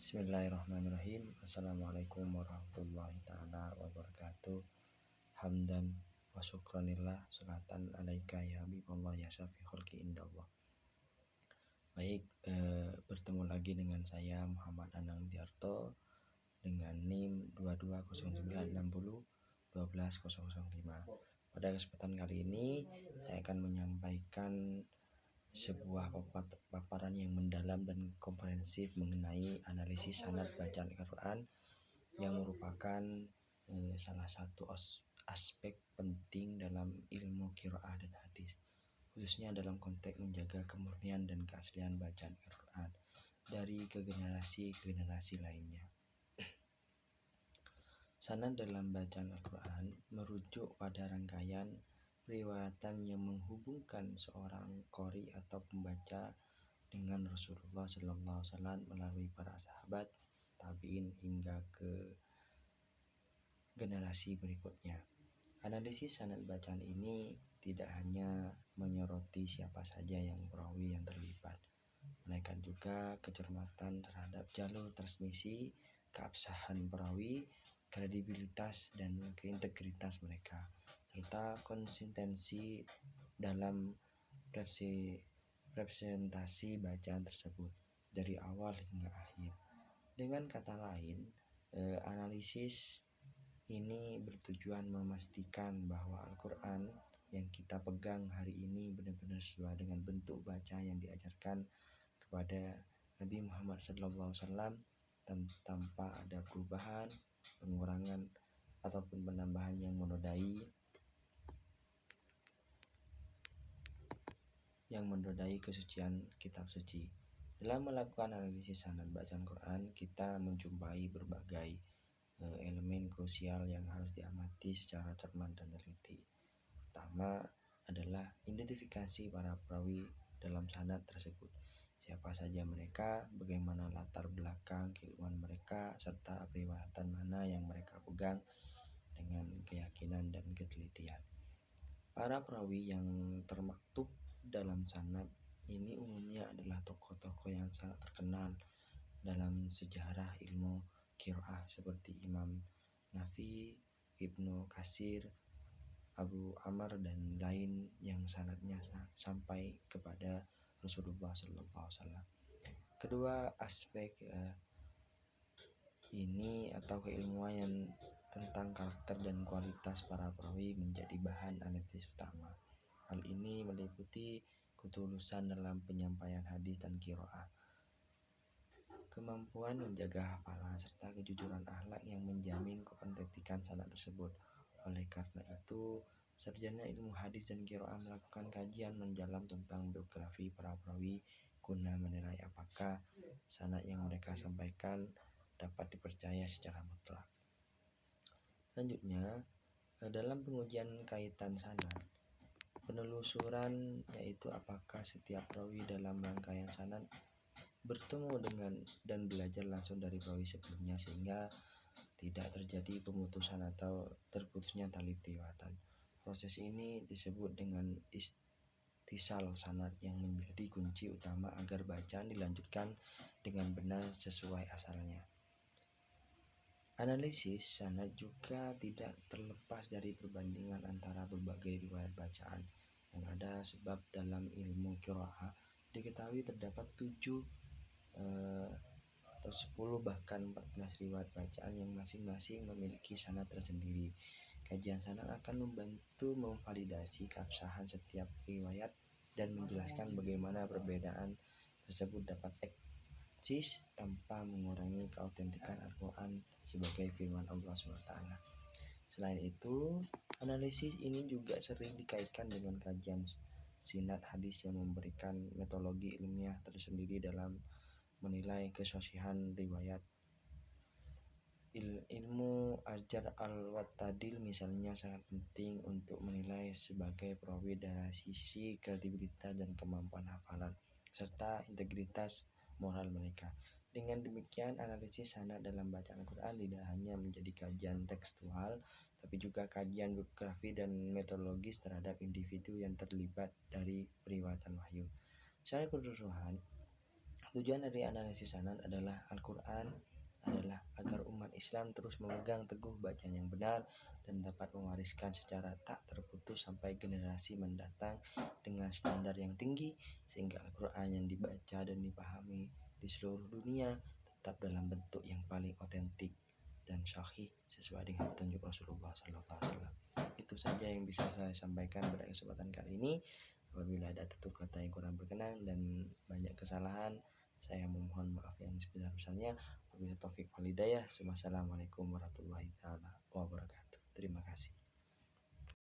Bismillahirrahmanirrahim. Assalamualaikum warahmatullahi ta'ala wabarakatuh. Hamdan wa syukranillah, salatan alaika ya habiballah ya syafi khalqi indallah. Baik, bertemu lagi dengan saya Muhammad Anang Diarto dengan NIM 220960 12005. Pada kesempatan kali ini saya akan menyampaikan sebuah paparan yang mendalam dan komprehensif mengenai analisis sanad bacaan Al-Quran yang merupakan salah satu aspek penting dalam ilmu qiraah dan hadis, khususnya dalam konteks menjaga kemurnian dan keaslian bacaan Al-Quran dari ke generasi lainnya. Sanad dalam bacaan Al-Quran merujuk pada rangkaian riwayatan yang menghubungkan seorang qori atau pembaca dengan Rasulullah SAW melalui para sahabat, tabi'in hingga ke generasi berikutnya. Analisis sanad bacaan ini tidak hanya menyoroti siapa saja yang perawi yang terlibat, melainkan juga kecermatan terhadap jalur transmisi, keabsahan perawi, kredibilitas dan keintegritas mereka, serta konsistensi dalam representasi bacaan tersebut dari awal hingga akhir. Dengan kata lain, analisis ini bertujuan memastikan bahwa Al-Quran yang kita pegang hari ini benar-benar sesuai dengan bentuk baca yang diajarkan kepada Nabi Muhammad SAW tanpa ada perubahan, pengurangan ataupun penambahan yang menodai kesucian kitab suci. Dalam melakukan analisis sanad bacaan Quran, kita menjumpai berbagai elemen krusial yang harus diamati secara cermat dan teliti. Pertama adalah identifikasi para perawi dalam sanad tersebut. Siapa saja mereka, bagaimana latar belakang keilmuan mereka, serta periwayatan mana yang mereka pegang dengan keyakinan dan ketelitian. Para perawi yang termaktub dalam sanad ini umumnya adalah tokoh-tokoh yang sangat terkenal dalam sejarah ilmu qiraah seperti Imam Nafi, Ibnu Katsir, Abu Amr dan lain yang sanadnya sampai kepada Rasulullah SAW. Kedua aspek ini atau keilmuan tentang karakter dan kualitas para perawi menjadi bahan analisis utama. Hal ini meliputi ketulusan dalam penyampaian hadis dan qiraah, kemampuan menjaga hafalan, serta kejujuran akhlak yang menjamin keautentikan sanad tersebut. Oleh karena itu, sarjana ilmu hadis dan qiraah melakukan kajian mendalam tentang biografi para perawi guna menilai apakah sanad yang mereka sampaikan dapat dipercaya secara mutlak. Selanjutnya, dalam pengujian kaitan sanad, penelusuran yaitu apakah setiap perawi dalam rangkaian sanad bertemu dengan dan belajar langsung dari perawi sebelumnya sehingga tidak terjadi pemutusan atau terputusnya tali periwayatan. Proses ini disebut dengan istisal sanad yang menjadi kunci utama agar bacaan dilanjutkan dengan benar sesuai asalnya. Analisis sanad juga tidak terlepas dari perbandingan antara berbagai riwayat bacaan yang ada, sebab dalam ilmu qiraah diketahui terdapat 7 atau 10 bahkan 14 riwayat bacaan yang masing-masing memiliki sanad tersendiri. Kajian sanad akan membantu memvalidasi keabsahan setiap riwayat dan menjelaskan bagaimana perbedaan tersebut dapat eksis tanpa mengurangi keautentikan Al-Quran sebagai firman Allah SWT. Selain itu, analisis ini juga sering dikaitkan dengan kajian sinad hadis yang memberikan metodologi ilmiah tersendiri dalam menilai kesasihan riwayat. Ilmu Al-Jarh al-Ta'dil misalnya sangat penting untuk menilai sebagai perawi dari sisi kredibilitas dan kemampuan hafalan serta integritas moral mereka. Dengan demikian, analisis sanad dalam bacaan Al-Quran tidak hanya menjadi kajian tekstual, tapi juga kajian biografi dan metodologis terhadap individu yang terlibat dari periwayatan wahyu. Secara keseluruhan, Tujuan dari analisis sanan adalah Al-Quran adalah agar umat Islam terus memegang teguh bacaan yang benar dan dapat mewariskan secara tak terputus sampai generasi mendatang dengan standar yang tinggi, sehingga Al-Quran yang dibaca dan dipahami di seluruh dunia tetap dalam bentuk yang paling otentik dan sahih sesuai dengan petunjuk Rasulullah SAW. Itu saja yang bisa saya sampaikan pada kesempatan kali ini. Apabila ada tutur kata yang kurang berkenan dan banyak kesalahan, saya memohon maaf yang sebesar-besarnya. Wabillahi taufik wal hidayah. Wassalamualaikum warahmatullahi wabarakatuh. Terima kasih.